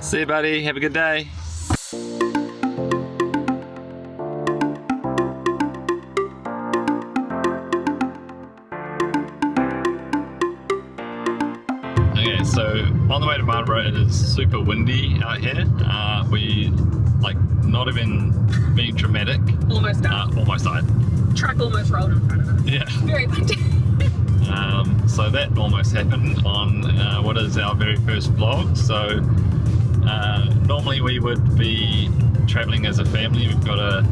See you, buddy. Have a good day. Okay, so on the way to Marlborough, it is super windy out here. We, like, not even being dramatic. Almost died. Almost died. Truck almost rolled in front of us. Yeah. Very windy. So that almost happened on what is our very first vlog. So normally we would be traveling as a family. We've got a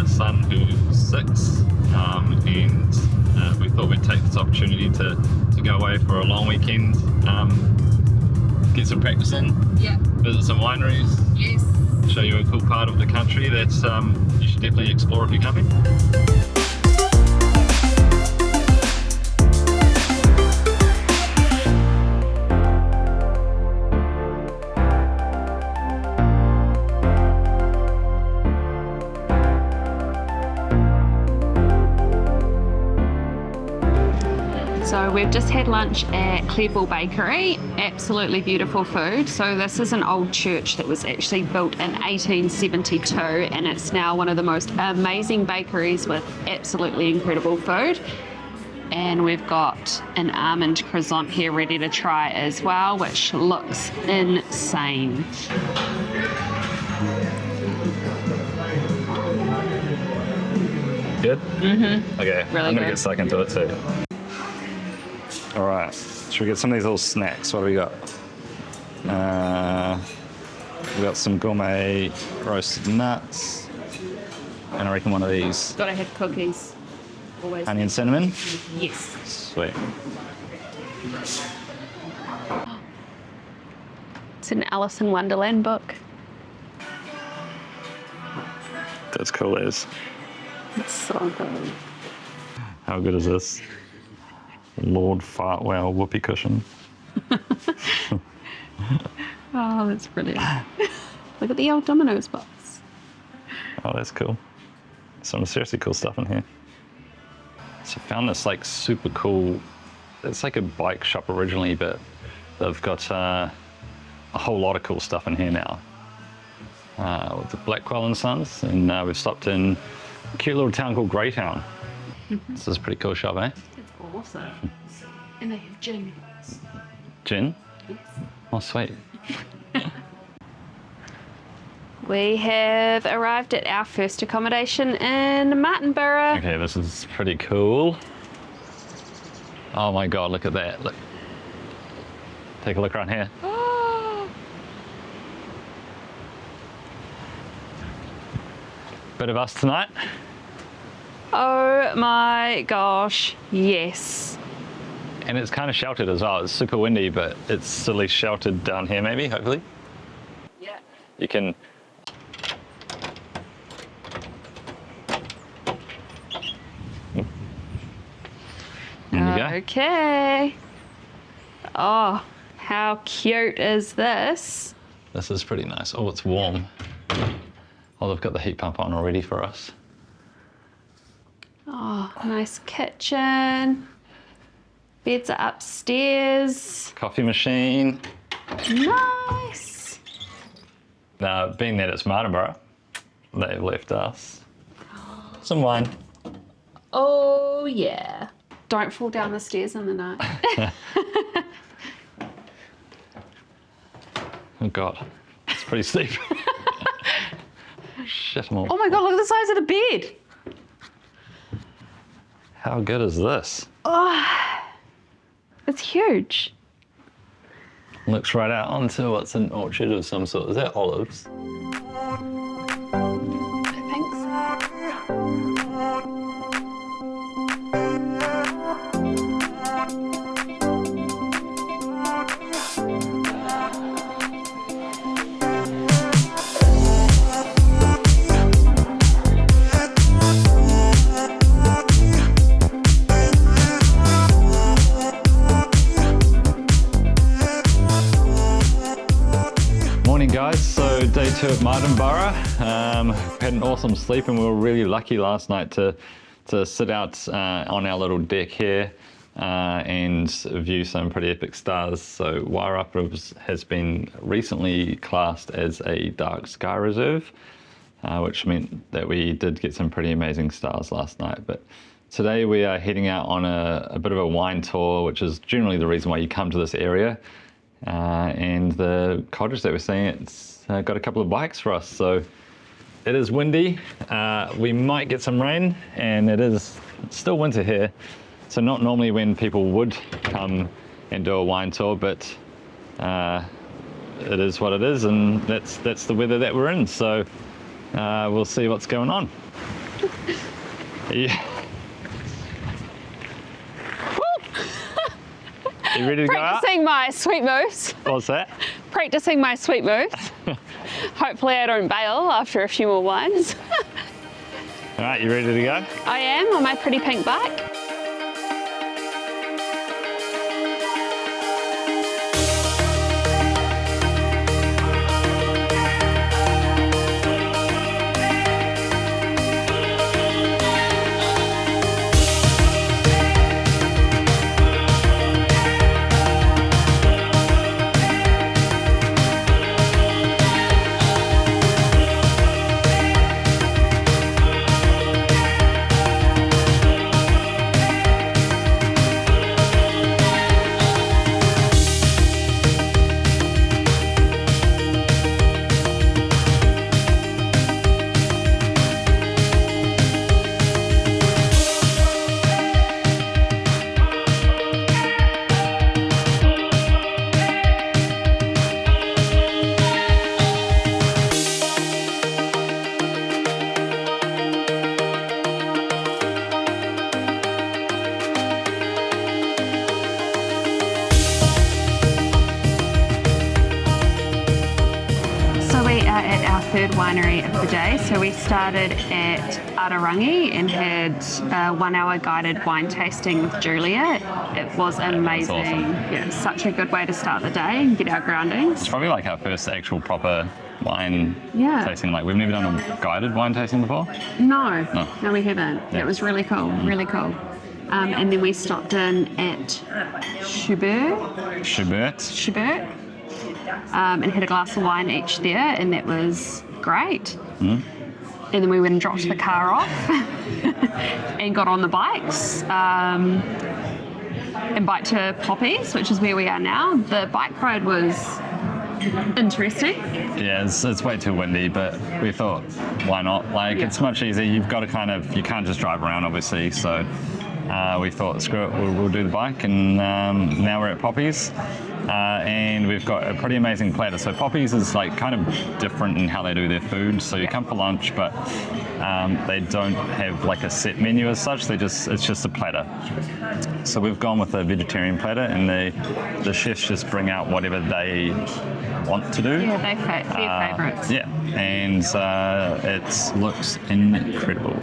son who's 6, and we thought we'd take this opportunity to go away for a long weekend, get some practice in, Yeah. visit some wineries, Yes. show you a cool part of the country that you should definitely explore if you're coming. So we've just had lunch at Clearville Bakery, absolutely beautiful food. So this is an old church that was actually built in 1872 and it's now one of the most amazing bakeries with absolutely incredible food. And we've got an almond croissant here ready to try as well, which looks insane. Good? Mm-hmm. Okay, Really I'm gonna good. get stuck into it too. All right, should we get some of these little snacks? What do we got? We got some gourmet roasted nuts, and I reckon one of these Gotta have cookies. Always. honey and cinnamon. Yes. Sweet. It's an Alice in Wonderland book. That's cool as. It's so good. How good is this? Lord Fartwell whoopee cushion. Oh, that's brilliant. Look at the old Domino's box. Oh, that's cool. Some seriously cool stuff in here. So I found this like super cool, it's like a bike shop originally, but they've got a whole lot of cool stuff in here now. With the Blackwell and Sons, and we've stopped in a cute little town called Greytown. This is a pretty cool shop, eh? It's awesome. And they have gin. Gin? Yes. Oh, sweet. We have arrived at our first accommodation in Martinborough. Okay, this is pretty cool. Oh my God, look at that. Look. Take a look around here. Oh, Bit of us tonight. oh my gosh, yes. And it's kind of sheltered as well. It's super windy, but it's still sheltered down here maybe, hopefully. Yeah. You can... There you go. Okay. Oh, how cute is this? This is pretty nice. Oh, it's warm. Oh, they've got the heat pump on already for us. Oh, nice kitchen. Beds are upstairs. Coffee machine. Nice. Now, being that it's Martinborough, they've left us some wine. Oh, yeah. Don't fall down the stairs in the night. Oh God, it's pretty steep. Shit, I'm all... Oh my God, look at the size of the bed. How good is this? Oh, it's huge. Looks right out onto what's an orchard of some sort. Is that olives? I think so. Morning guys, so day 2 of Martinborough. Had an awesome sleep and we were really lucky last night to sit out on our little deck here. and view some pretty epic stars. So Wairarapa has been recently classed as a dark sky reserve, which meant that we did get some pretty amazing stars last night. But today we are heading out on a bit of a wine tour, which is generally the reason why you come to this area. And the cottage that we're seeing, it's got a couple of bikes for us. So it is windy. We might get some rain, and it's still winter here. So not normally when people would come and do a wine tour, but it is what it is, and that's the weather that we're in. So we'll see what's going on. Yeah. You ready to go out? Practicing my sweet moves. What's that? Practicing my sweet moves. Hopefully I don't bail after a few more wines. All right, you ready to go? I am on my pretty pink bike. Third winery of the day. So we started at Ata Rangi and had a 1 hour guided wine tasting with Julia. It was amazing. Awesome. Yeah, such a good way to start the day and get our groundings. It's probably like our first actual proper wine Yeah. tasting. Like we've never done a guided wine tasting before. No, we haven't. Yeah. It was really cool, really cool. And then we stopped in at Schubert. And had a glass of wine each there, and that was great. And then we went and dropped the car off and got on the bikes and biked to Poppies, which is where we are now. The bike ride was interesting. Yeah, it's way too windy, but we thought, why not? Like, it's much easier. You've got to you can't just drive around, obviously, so we thought, screw it, we'll do the bike, and now we're at Poppies. And we've got a pretty amazing platter. So Poppies is like kind of different in how they do their food. So you come for lunch, but they don't have like a set menu as such. It's just a platter. So we've gone with a vegetarian platter, and the chefs just bring out whatever they want to do. Yeah, their favourites. Yeah, and it looks incredible.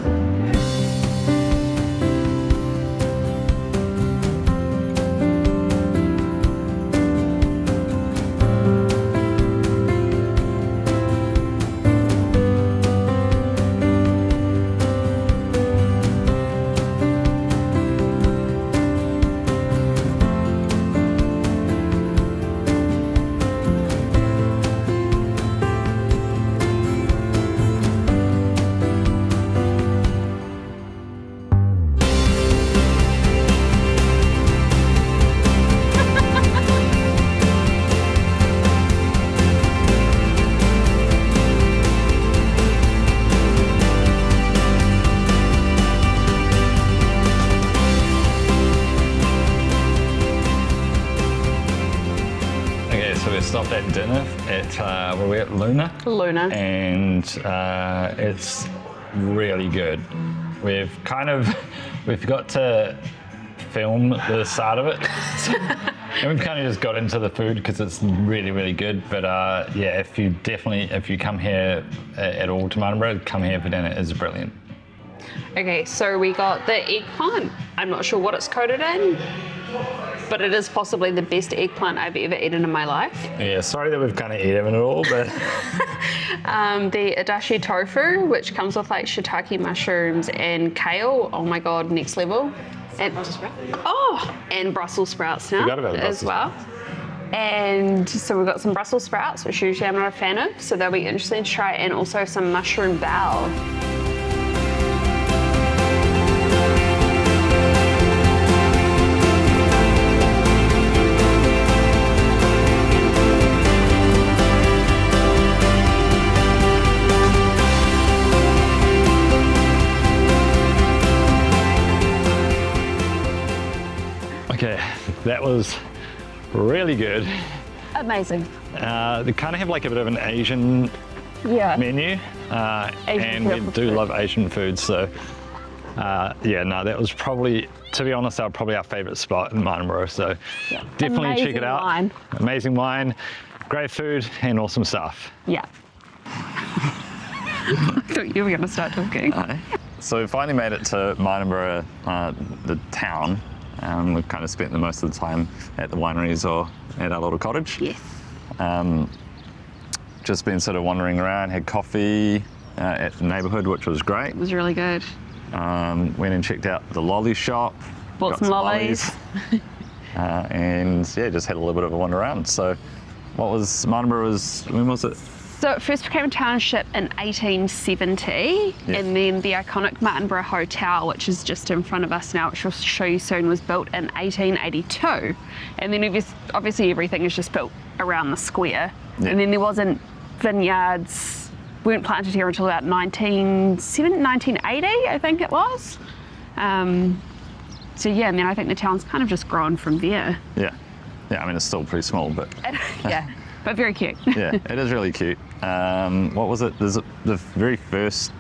Stopped at dinner at where we're at Luna, and it's really good. We've got to film the start of it, and we've kind of just got into the food because it's really, really good. But yeah, if you come here at all to Martinborough, come here for dinner. It's brilliant. Okay, so we got the eggplant. I'm not sure what it's coated in, but it is possibly the best eggplant I've ever eaten in my life. Yeah, sorry that we've kind of eaten it all, but... The adashi tofu, which comes with like shiitake mushrooms and kale. Oh my God, next level. And Brussels sprouts now Forgot about the as Brussels well. And so we've got some Brussels sprouts, which usually I'm not a fan of, so they'll be interesting to try, and also some mushroom bal. Okay, that was really good. Amazing. They kind of have like a bit of an Asian Yeah. menu, and we do love Asian food, so yeah, no, that was probably, to be honest, probably our favourite spot in Martinborough, so definitely Amazing check it out. wine. Amazing wine, great food, and awesome stuff. Yeah. I thought you were going to start talking. So we finally made it to Martinborough, the town. We've kind of spent the most of the time at the wineries or at our little cottage. Yes. Just been sort of wandering around, had coffee at the neighbourhood, which was great. It was really good. Went and checked out the lolly shop. Bought got some lollies. And yeah, just had a little bit of a wander around. So what was, Martinborough when was it? So it first became a township in 1870, Yes. and then the iconic Martinborough Hotel, which is just in front of us now, which we'll show you soon, was built in 1882. And then obviously everything is just built around the square. Yeah. And then there wasn't vineyards, weren't planted here until about 1980, I think it was. So yeah, and then I think the town's kind of just grown from there. Yeah. Yeah, I mean, it's still pretty small, but Yeah, but very cute. yeah, it is really cute. What was it? The very first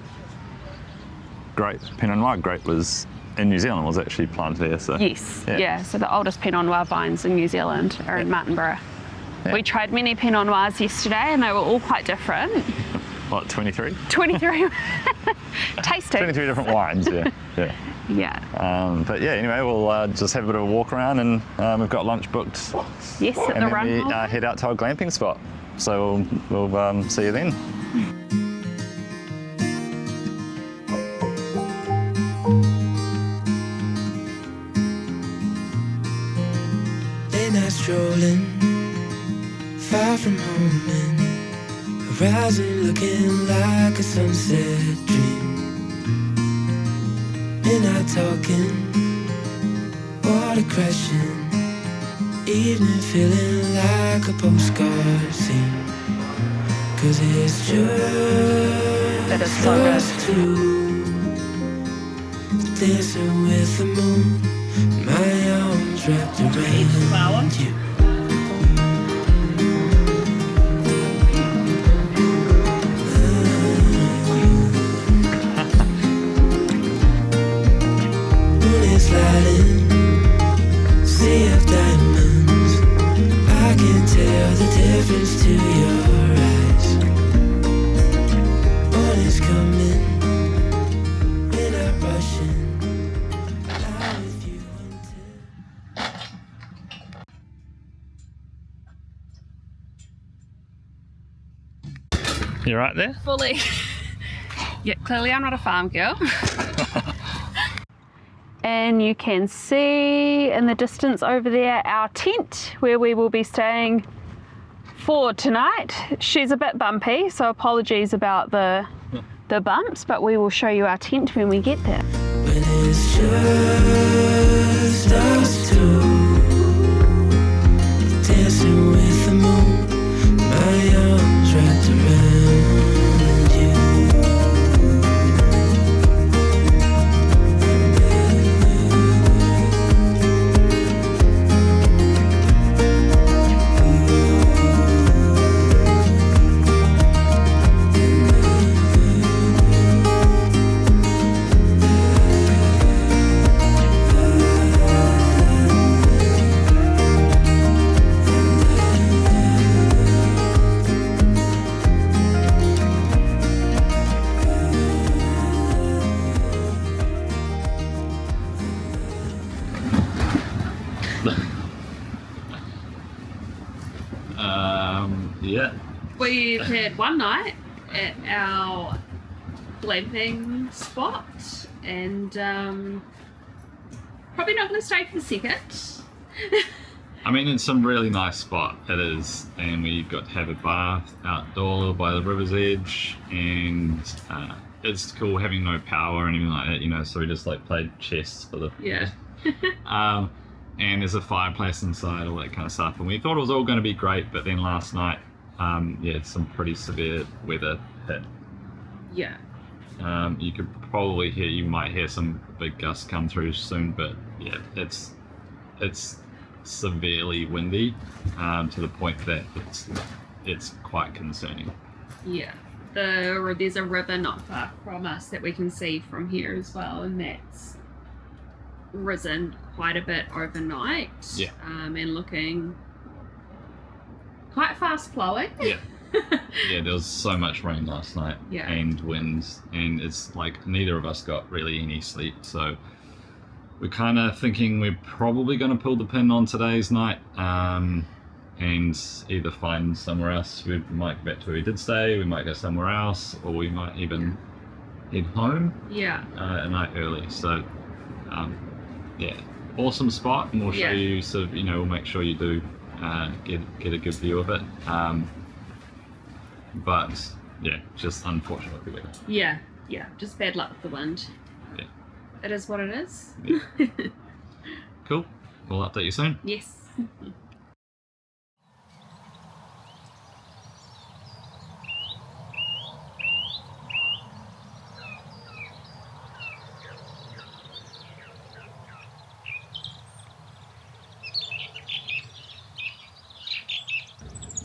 grape, Pinot Noir grape, was in New Zealand, was actually planted here. So Yes, yeah. So the oldest Pinot Noir vines in New Zealand are in Martinborough. Yeah. We tried many Pinot Noirs yesterday, and they were all quite different. What, 23? 23 tasty. 23 different wines, yeah. Yeah. Yeah. But yeah, anyway, we'll just have a bit of a walk around, and we've got lunch booked. Yes, at And the then we Runholder. head out to our glamping spot. So we'll see you then. Late night strolling, far from home, and horizon looking like a sunset dream. Midnight talking, water crashing, evening feeling like a postcard scene. 'Cause it's That is just so good. us two, dancing with the moon, my arms wrapped around you. Moon is lighting, sea of diamonds. I can tell the difference to your eyes. Morning's coming, we're not rushing. I'm with you until You right there? Fully. Yeah, clearly I'm not a farm girl. And you can see in the distance over there our tent where we will be staying for tonight. She's a bit bumpy, so apologies about the bumps, but we will show you our tent when we get there. when it's just us two, dancing with the moon, my arms wrapped around you. Yeah. We've had one night at our glamping spot, and Probably not going to stay for the second. I mean, it's some really nice spot, it is, and we got to have a bath outdoor by the river's edge, and it's cool having no power or anything like that, you know, so we just like played chess for the Yeah. and there's a fireplace inside, all that kind of stuff, and we thought it was all going to be great, but then last night, yeah, some pretty severe weather hit. Yeah. You could probably hear, you might hear some big gusts come through soon, but yeah, it's severely windy, to the point that it's quite concerning. Yeah. There's a river not far from us that we can see from here as well, and that's risen quite a bit overnight. Yeah. And looking quite fast flowing. Yeah. Yeah, there was so much rain last night, Yeah. and winds, and it's like neither of us got really any sleep, so we're kind of thinking we're probably going to pull the pin on today's night, and either find somewhere else. We might go back to where we did stay, we might go somewhere else, or we might even head home Yeah. a night early. So yeah, awesome spot, and we'll show you sort of, you know, we'll make sure you do get a good view of it, but yeah, just unfortunately weather. Yeah. Yeah. Just bad luck with the wind. Yeah. It is what it is. Yeah. Cool, we'll update you soon. Yes.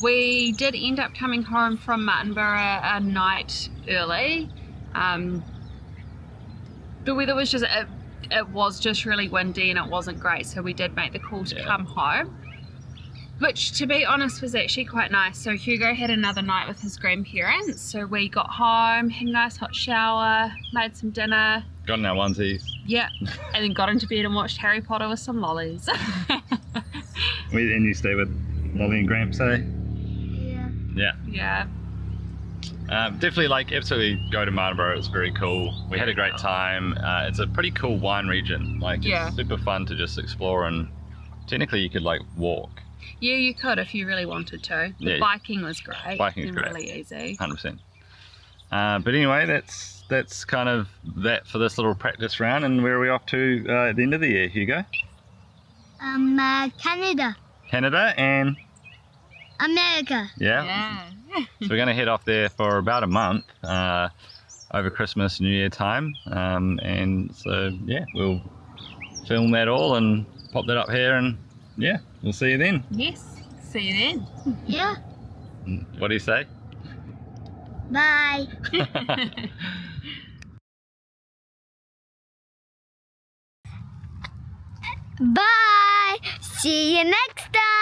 We did end up coming home from Martinborough a night early. The weather was just, it was just really windy and it wasn't great, so we did make the call to come home. Which, to be honest, was actually quite nice. So Hugo had another night with his grandparents, so we got home, had a nice hot shower, made some dinner. Got in our onesies. Yeah, and then got into bed and watched Harry Potter with some lollies. And you stay with Molly and Gramps, eh? Yeah. Yeah. Definitely, like, absolutely go to Marlborough. It's very cool. We had a great time. It's a pretty cool wine region. Like, it's super fun to just explore, and technically you could like walk. Yeah, you could if you really wanted to. The biking was great. Biking is and great. really easy. 100%. But anyway, that's kind of that for this little practice round. And where are we off to at the end of the year, Hugo? Canada. Canada and America. yeah. So we're going to head off there for about a month over Christmas, New Year time, and so yeah, we'll film that all and pop that up here, and yeah, we'll see you then. Yes. See you then. Yeah. What do you say? Bye. Bye. See you next time.